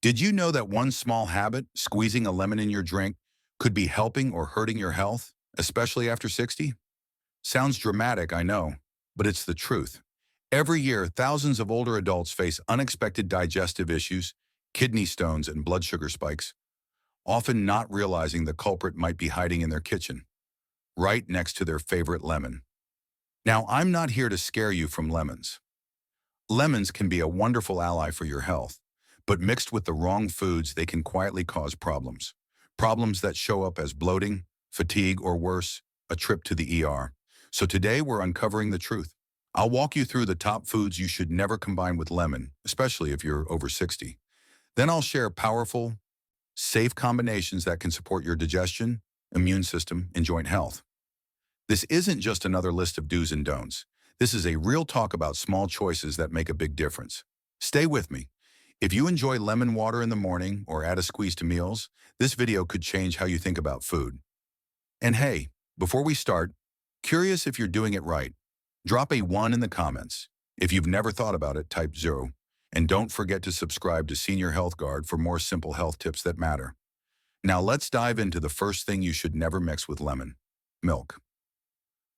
Did you know that one small habit, squeezing a lemon in your drink, could be helping or hurting your health, especially after 60? Sounds dramatic, I know, but it's the truth. Every year, thousands of older adults face unexpected digestive issues, kidney stones, and blood sugar spikes, often not realizing the culprit might be hiding in their kitchen, right next to their favorite lemon. Now, I'm not here to scare you from lemons. Lemons can be a wonderful ally for your health, but mixed with the wrong foods, they can quietly cause problems. Problems that show up as bloating, fatigue, or worse, a trip to the ER. So today we're uncovering the truth. I'll walk you through the top foods you should never combine with lemon, especially if you're over 60. Then I'll share powerful, safe combinations that can support your digestion, immune system, and joint health. This isn't just another list of do's and don'ts. This is a real talk about small choices that make a big difference. Stay with me. If you enjoy lemon water in the morning or add a squeeze to meals, this video could change how you think about food. And hey, before we start, curious if you're doing it right? Drop a 1 in the comments. If you've never thought about it, type 0. And don't forget to subscribe to Senior Health Guard for more simple health tips that matter. Now let's dive into the first thing you should never mix with lemon: milk.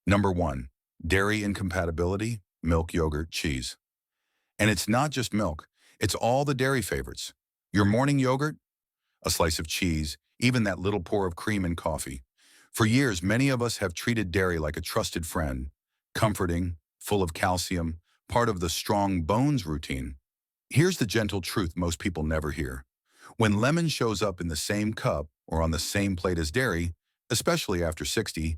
Number 1. Dairy incompatibility, milk, yogurt, cheese. And it's not just milk, it's all the dairy favorites. Your morning yogurt, a slice of cheese, even that little pour of cream in coffee. For years, many of us have treated dairy like a trusted friend, comforting, full of calcium, part of the strong bones routine. Here's the gentle truth most people never hear. When lemon shows up in the same cup or on the same plate as dairy, especially after 60,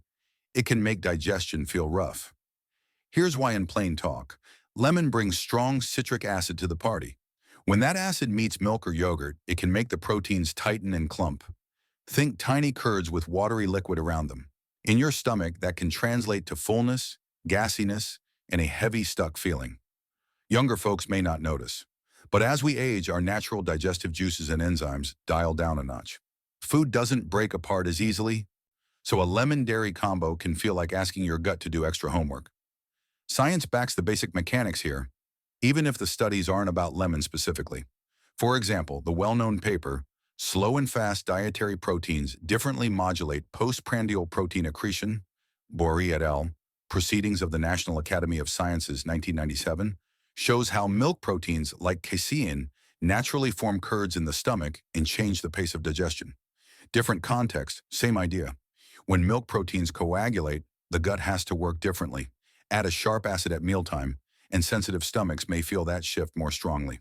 it can make digestion feel rough. Here's why in plain talk. Lemon brings strong citric acid to the party. When that acid meets milk or yogurt, it can make the proteins tighten and clump. Think tiny curds with watery liquid around them. In your stomach, that can translate to fullness, gassiness, and a heavy stuck feeling. Younger folks may not notice, but as we age, our natural digestive juices and enzymes dial down a notch. Food doesn't break apart as easily, so a lemon-dairy combo can feel like asking your gut to do extra homework. Science backs the basic mechanics here, even if the studies aren't about lemon specifically. For example, the well-known paper, Slow and Fast Dietary Proteins Differently Modulate Postprandial Protein Accretion, Bory et al., Proceedings of the National Academy of Sciences, 1997, shows how milk proteins like casein naturally form curds in the stomach and change the pace of digestion. Different context, same idea. When milk proteins coagulate, the gut has to work differently. Add a sharp acid at mealtime, and sensitive stomachs may feel that shift more strongly.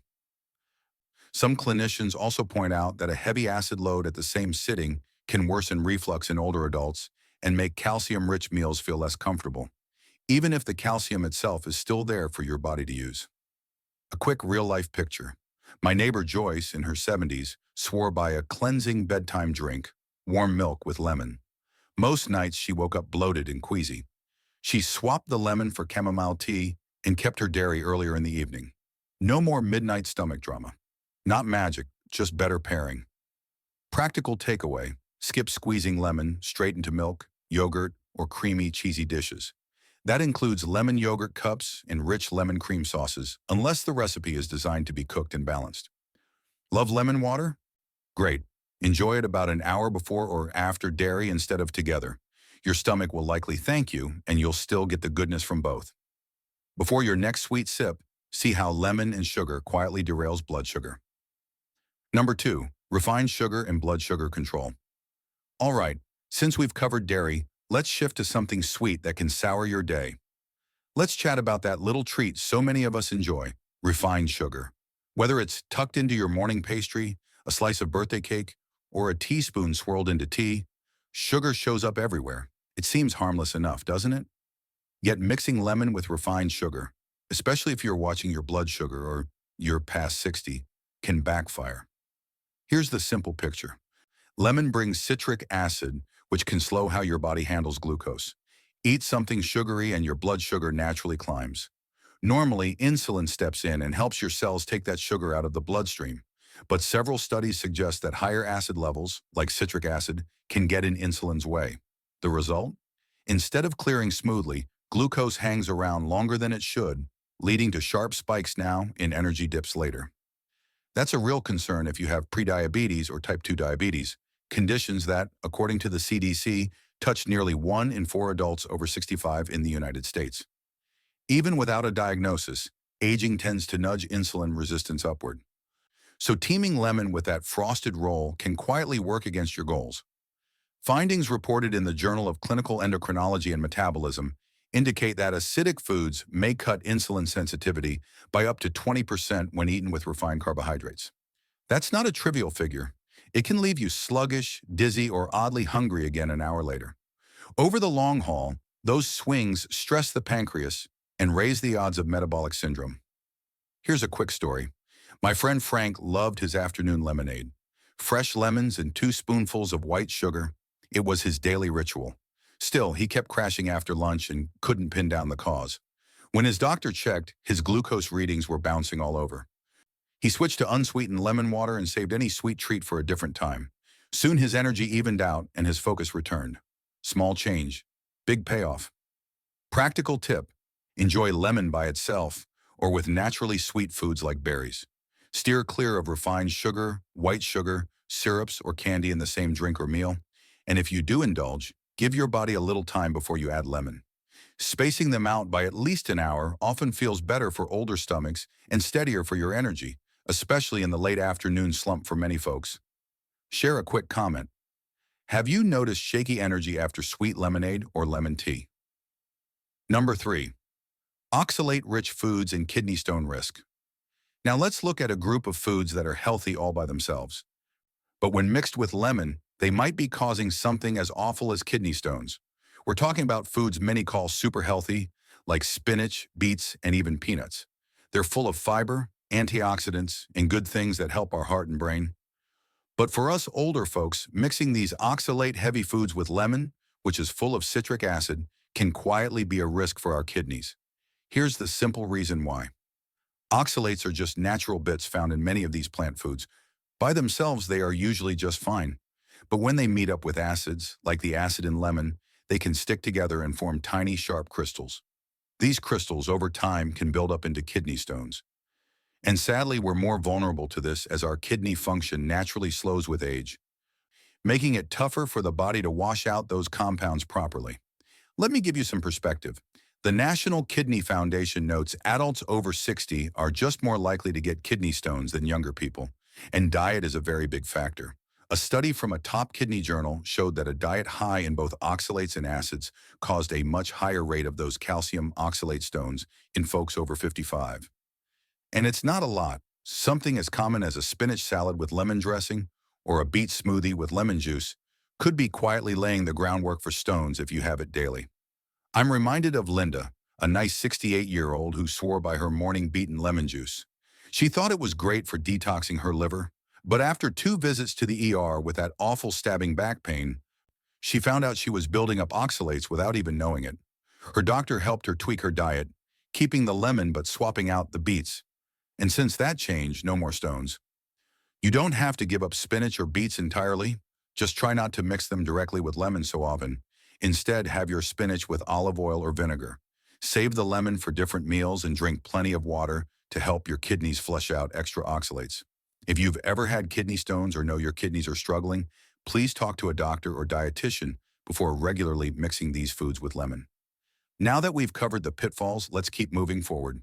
Some clinicians also point out that a heavy acid load at the same sitting can worsen reflux in older adults and make calcium-rich meals feel less comfortable, even if the calcium itself is still there for your body to use. A quick real-life picture. My neighbor Joyce, in her 70s, swore by a cleansing bedtime drink, warm milk with lemon. Most nights she woke up bloated and queasy. She swapped the lemon for chamomile tea and kept her dairy earlier in the evening. No more midnight stomach drama. Not magic, just better pairing. Practical takeaway: skip squeezing lemon straight into milk, yogurt, or creamy, cheesy dishes. That includes lemon yogurt cups and rich lemon cream sauces, unless the recipe is designed to be cooked and balanced. Love lemon water? Great. Enjoy it about an hour before or after dairy instead of together. Your stomach will likely thank you, and you'll still get the goodness from both. Before your next sweet sip, see how lemon and sugar quietly derails blood sugar. Number 2, refined sugar and blood sugar control. All right, since we've covered dairy, let's shift to something sweet that can sour your day. Let's chat about that little treat so many of us enjoy: refined sugar. Whether it's tucked into your morning pastry, a slice of birthday cake, or a teaspoon swirled into tea, sugar shows up everywhere. It seems harmless enough, doesn't it? Yet mixing lemon with refined sugar, especially if you're watching your blood sugar or you're past 60, can backfire. Here's the simple picture. Lemon brings citric acid, which can slow how your body handles glucose. Eat something sugary and your blood sugar naturally climbs. Normally, insulin steps in and helps your cells take that sugar out of the bloodstream. But several studies suggest that higher acid levels, like citric acid, can get in insulin's way. The result? Instead of clearing smoothly, glucose hangs around longer than it should, leading to sharp spikes now and energy dips later. That's a real concern if you have prediabetes or type 2 diabetes, conditions that, according to the CDC, touch nearly 1 in 4 adults over 65 in the United States. Even without a diagnosis, aging tends to nudge insulin resistance upward. So teaming lemon with that frosted roll can quietly work against your goals. Findings reported in the Journal of Clinical Endocrinology and Metabolism indicate that acidic foods may cut insulin sensitivity by up to 20% when eaten with refined carbohydrates. That's not a trivial figure. It can leave you sluggish, dizzy, or oddly hungry again an hour later. Over the long haul, those swings stress the pancreas and raise the odds of metabolic syndrome. Here's a quick story. My friend Frank loved his afternoon lemonade. Fresh lemons and 2 spoonfuls of white sugar. It was his daily ritual. Still, he kept crashing after lunch and couldn't pin down the cause. When his doctor checked, his glucose readings were bouncing all over. He switched to unsweetened lemon water and saved any sweet treat for a different time. Soon his energy evened out and his focus returned. Small change, big payoff. Practical tip: enjoy lemon by itself or with naturally sweet foods like berries. Steer clear of refined sugar, white sugar, syrups, or candy in the same drink or meal. And if you do indulge, give your body a little time before you add lemon. Spacing them out by at least an hour often feels better for older stomachs and steadier for your energy, especially in the late afternoon slump for many folks. Share a quick comment. Have you noticed shaky energy after sweet lemonade or lemon tea? Number 3. Oxalate-rich foods and kidney stone risk. Now let's look at a group of foods that are healthy all by themselves. But when mixed with lemon, they might be causing something as awful as kidney stones. We're talking about foods many call super healthy, like spinach, beets, and even peanuts. They're full of fiber, antioxidants, and good things that help our heart and brain. But for us older folks, mixing these oxalate-heavy foods with lemon, which is full of citric acid, can quietly be a risk for our kidneys. Here's the simple reason why. Oxalates are just natural bits found in many of these plant foods. By themselves, they are usually just fine. But when they meet up with acids, like the acid in lemon, they can stick together and form tiny, sharp crystals. These crystals, over time, can build up into kidney stones. And sadly, we're more vulnerable to this as our kidney function naturally slows with age, making it tougher for the body to wash out those compounds properly. Let me give you some perspective. The National Kidney Foundation notes adults over 60 are just more likely to get kidney stones than younger people, and diet is a very big factor. A study from a top kidney journal showed that a diet high in both oxalates and acids caused a much higher rate of those calcium oxalate stones in folks over 55. And it's not a lot. Something as common as a spinach salad with lemon dressing or a beet smoothie with lemon juice could be quietly laying the groundwork for stones if you have it daily. I'm reminded of Linda, a nice 68-year-old who swore by her morning beet and lemon juice. She thought it was great for detoxing her liver, but after 2 visits to the ER with that awful stabbing back pain, she found out she was building up oxalates without even knowing it. Her doctor helped her tweak her diet, keeping the lemon but swapping out the beets. And since that change, no more stones. You don't have to give up spinach or beets entirely. Just try not to mix them directly with lemon so often. Instead, have your spinach with olive oil or vinegar. Save the lemon for different meals and drink plenty of water to help your kidneys flush out extra oxalates. If you've ever had kidney stones or know your kidneys are struggling, please talk to a doctor or dietitian before regularly mixing these foods with lemon. Now that we've covered the pitfalls, let's keep moving forward.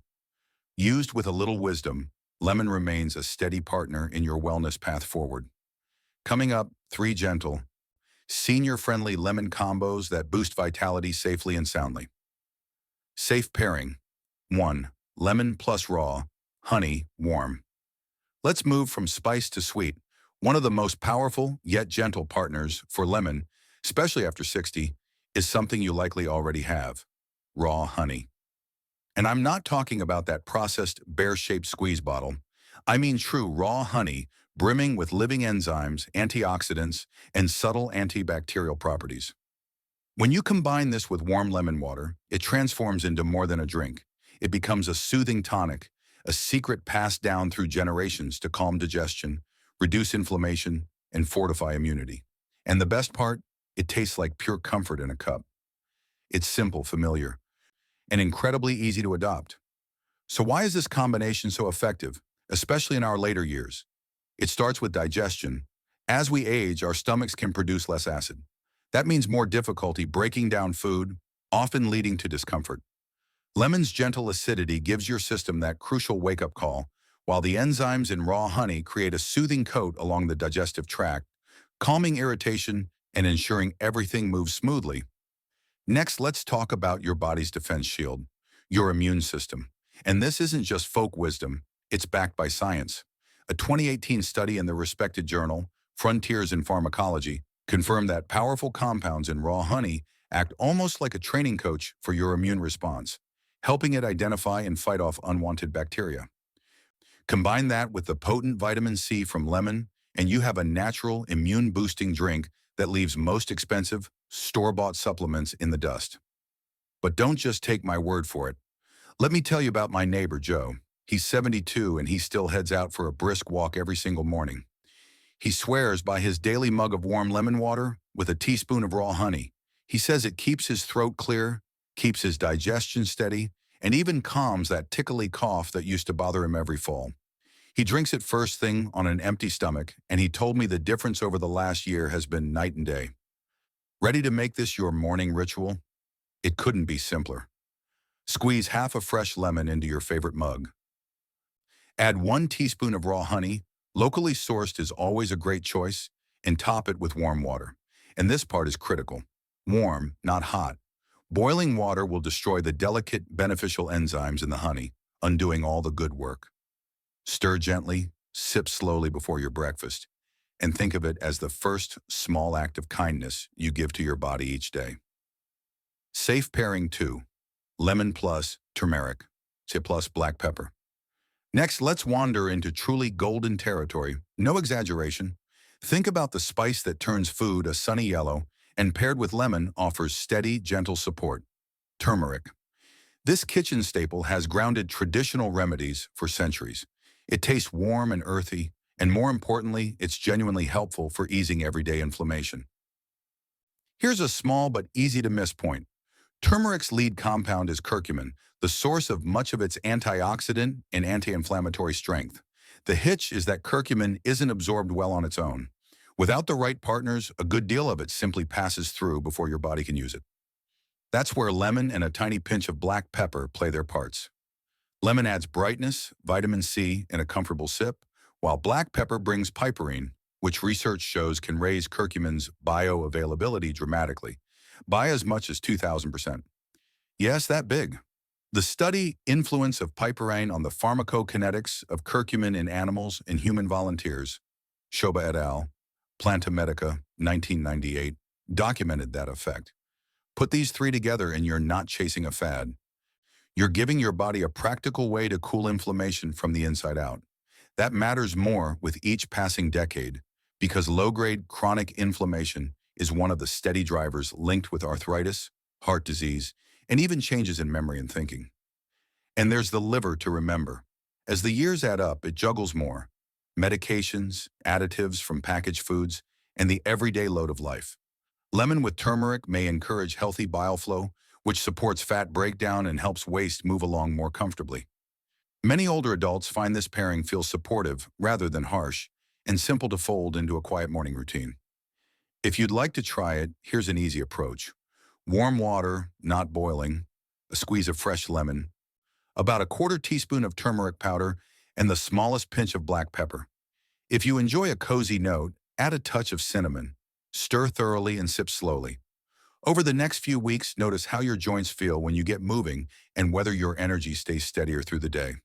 Used with a little wisdom, lemon remains a steady partner in your wellness path forward. Coming up, 3 gentle, senior-friendly lemon combos that boost vitality safely and soundly. Safe pairing. 1. Lemon plus raw, honey, warm. Let's move from spice to sweet. One of the most powerful yet gentle partners for lemon, especially after 60, is something you likely already have: raw honey. And I'm not talking about that processed bear-shaped squeeze bottle. I mean true raw honey, brimming with living enzymes, antioxidants, and subtle antibacterial properties. When you combine this with warm lemon water, it transforms into more than a drink. It becomes a soothing tonic, a secret passed down through generations to calm digestion, reduce inflammation, and fortify immunity. And the best part, it tastes like pure comfort in a cup. It's simple, familiar, and incredibly easy to adopt. So why is this combination so effective, especially in our later years? It starts with digestion. As we age, our stomachs can produce less acid. That means more difficulty breaking down food, often leading to discomfort. Lemon's gentle acidity gives your system that crucial wake-up call, while the enzymes in raw honey create a soothing coat along the digestive tract, calming irritation and ensuring everything moves smoothly. Next, let's talk about your body's defense shield, your immune system. And this isn't just folk wisdom, it's backed by science. A 2018 study in the respected journal, Frontiers in Pharmacology, confirmed that powerful compounds in raw honey act almost like a training coach for your immune response, helping it identify and fight off unwanted bacteria. Combine that with the potent vitamin C from lemon, and you have a natural immune-boosting drink that leaves most expensive, store-bought supplements in the dust. But don't just take my word for it. Let me tell you about my neighbor, Joe. He's 72 and he still heads out for a brisk walk every single morning. He swears by his daily mug of warm lemon water with a teaspoon of raw honey. He says it keeps his throat clear, keeps his digestion steady, and even calms that tickly cough that used to bother him every fall. He drinks it first thing on an empty stomach, and he told me the difference over the last year has been night and day. Ready to make this your morning ritual? It couldn't be simpler. Squeeze half a fresh lemon into your favorite mug. Add 1 teaspoon of raw honey, locally sourced is always a great choice, and top it with warm water. And this part is critical. Warm, not hot. Boiling water will destroy the delicate, beneficial enzymes in the honey, undoing all the good work. Stir gently, sip slowly before your breakfast, and think of it as the first small act of kindness you give to your body each day. Safe pairing 2. Lemon plus turmeric, plus black pepper. Next, let's wander into truly golden territory. No exaggeration. Think about the spice that turns food a sunny yellow and paired with lemon offers steady, gentle support. Turmeric. This kitchen staple has grounded traditional remedies for centuries. It tastes warm and earthy, and more importantly, it's genuinely helpful for easing everyday inflammation. Here's a small but easy-to-miss point. Turmeric's lead compound is curcumin, the source of much of its antioxidant and anti-inflammatory strength. The hitch is that curcumin isn't absorbed well on its own. Without the right partners, a good deal of it simply passes through before your body can use it. That's where lemon and a tiny pinch of black pepper play their parts. Lemon adds brightness, vitamin C, and a comfortable sip, while black pepper brings piperine, which research shows can raise curcumin's bioavailability dramatically, by as much as 2,000%. Yes, that big. The study Influence of Piperine on the Pharmacokinetics of Curcumin in Animals and Human Volunteers, Shoba et al., Planta Medica, 1998, documented that effect. Put these 3 together and you're not chasing a fad. You're giving your body a practical way to cool inflammation from the inside out. That matters more with each passing decade because low-grade chronic inflammation is one of the steady drivers linked with arthritis, heart disease, and even changes in memory and thinking. And there's the liver to remember. As the years add up, it juggles more. Medications, additives from packaged foods, and the everyday load of life. Lemon with turmeric may encourage healthy bile flow, which supports fat breakdown and helps waste move along more comfortably. Many older adults find this pairing feels supportive rather than harsh and simple to fold into a quiet morning routine. If you'd like to try it, here's an easy approach. Warm water, not boiling, a squeeze of fresh lemon, about a 1/4 teaspoon of turmeric powder, and the smallest pinch of black pepper. If you enjoy a cozy note, add a touch of cinnamon. Stir thoroughly and sip slowly. Over the next few weeks, notice how your joints feel when you get moving and whether your energy stays steadier through the day.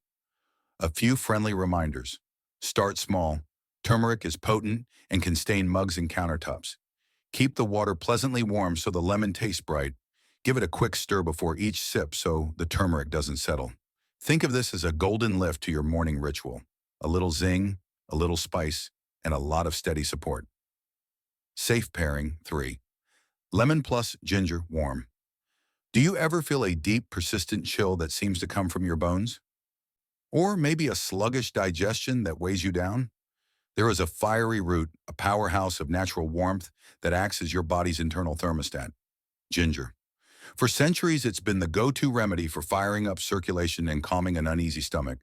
A few friendly reminders. Start small. Turmeric is potent and can stain mugs and countertops. Keep the water pleasantly warm so the lemon tastes bright. Give it a quick stir before each sip so the turmeric doesn't settle. Think of this as a golden lift to your morning ritual. A little zing, a little spice, and a lot of steady support. Safe pairing 3. Lemon plus ginger warm. Do you ever feel a deep, persistent chill that seems to come from your bones? Or maybe a sluggish digestion that weighs you down? There is a fiery root, a powerhouse of natural warmth that acts as your body's internal thermostat. Ginger. For centuries, it's been the go-to remedy for firing up circulation and calming an uneasy stomach.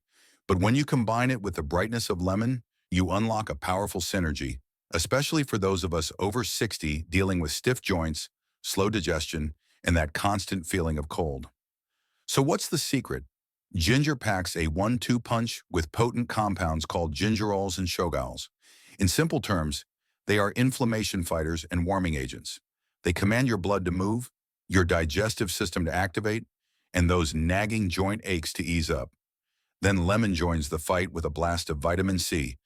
But when you combine it with the brightness of lemon, you unlock a powerful synergy, especially for those of us over 60 dealing with stiff joints, slow digestion, and that constant feeling of cold. So what's the secret? Ginger packs a 1-2 punch with potent compounds called gingerols and shogals. In simple terms, they are inflammation fighters and warming agents. They command your blood to move, your digestive system to activate, and those nagging joint aches to ease up. Then lemon joins the fight with a blast of vitamin C,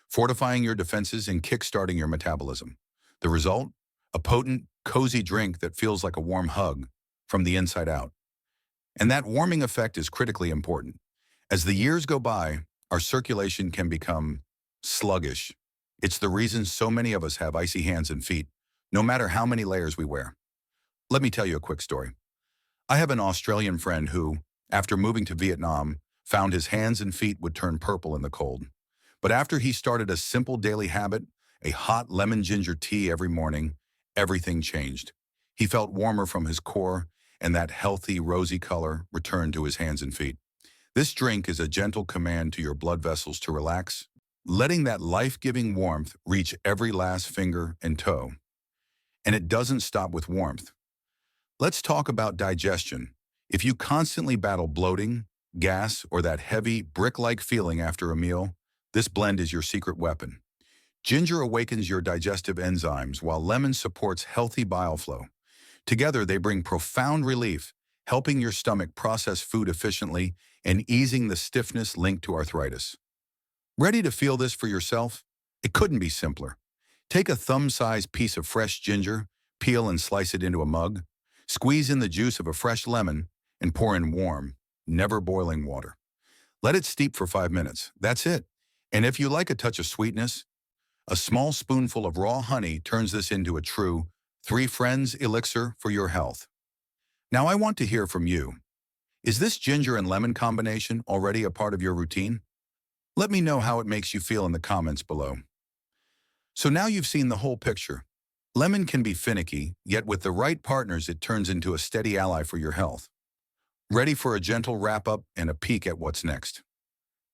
fortifying your defenses and kickstarting your metabolism. The result? A potent, cozy drink that feels like a warm hug from the inside out. And that warming effect is critically important. As the years go by, our circulation can become sluggish. It's the reason so many of us have icy hands and feet, no matter how many layers we wear. Let me tell you a quick story. I have an Australian friend who, after moving to Vietnam, found his hands and feet would turn purple in the cold. But after he started a simple daily habit, a hot lemon ginger tea every morning, everything changed. He felt warmer from his core, and that healthy, rosy color returned to his hands and feet. This drink is a gentle command to your blood vessels to relax, letting that life-giving warmth reach every last finger and toe. And it doesn't stop with warmth. Let's talk about digestion. If you constantly battle bloating, gas, or that heavy, brick-like feeling after a meal, this blend is your secret weapon. Ginger awakens your digestive enzymes, while lemon supports healthy bile flow. Together, they bring profound relief, helping your stomach process food efficiently and easing the stiffness linked to arthritis. Ready to feel this for yourself? It couldn't be simpler. Take a thumb-sized piece of fresh ginger, peel and slice it into a mug, squeeze in the juice of a fresh lemon, and pour in warm, never boiling water. Let it steep for 5 minutes. That's it. And if you like a touch of sweetness, a small spoonful of raw honey turns this into a true 3 friends elixir for your health. Now I want to hear from you. Is this ginger and lemon combination already a part of your routine? Let me know how it makes you feel in the comments below. So now you've seen the whole picture. Lemon can be finicky, yet with the right partners it turns into a steady ally for your health. Ready for a gentle wrap-up and a peek at what's next?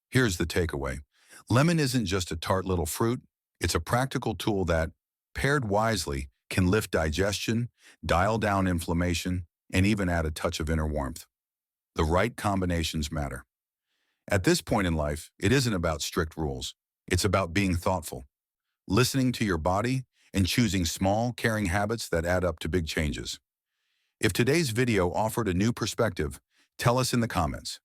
Here's the takeaway. Lemon isn't just a tart little fruit, it's a practical tool that, paired wisely, can lift digestion, dial down inflammation, and even add a touch of inner warmth. The right combinations matter. At this point in life, it isn't about strict rules. It's about being thoughtful, listening to your body, and choosing small, caring habits that add up to big changes. If today's video offered a new perspective, tell us in the comments.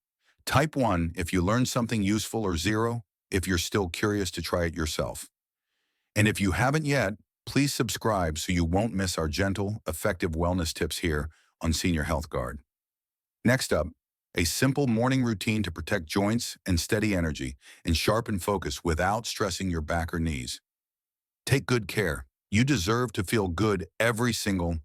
Type 1 if you learned something useful or 0 if you're still curious to try it yourself. And if you haven't yet, please subscribe so you won't miss our gentle, effective wellness tips here on Senior Health Guard. Next up, a simple morning routine to protect joints and steady energy and sharpen focus without stressing your back or knees. Take good care. You deserve to feel good every single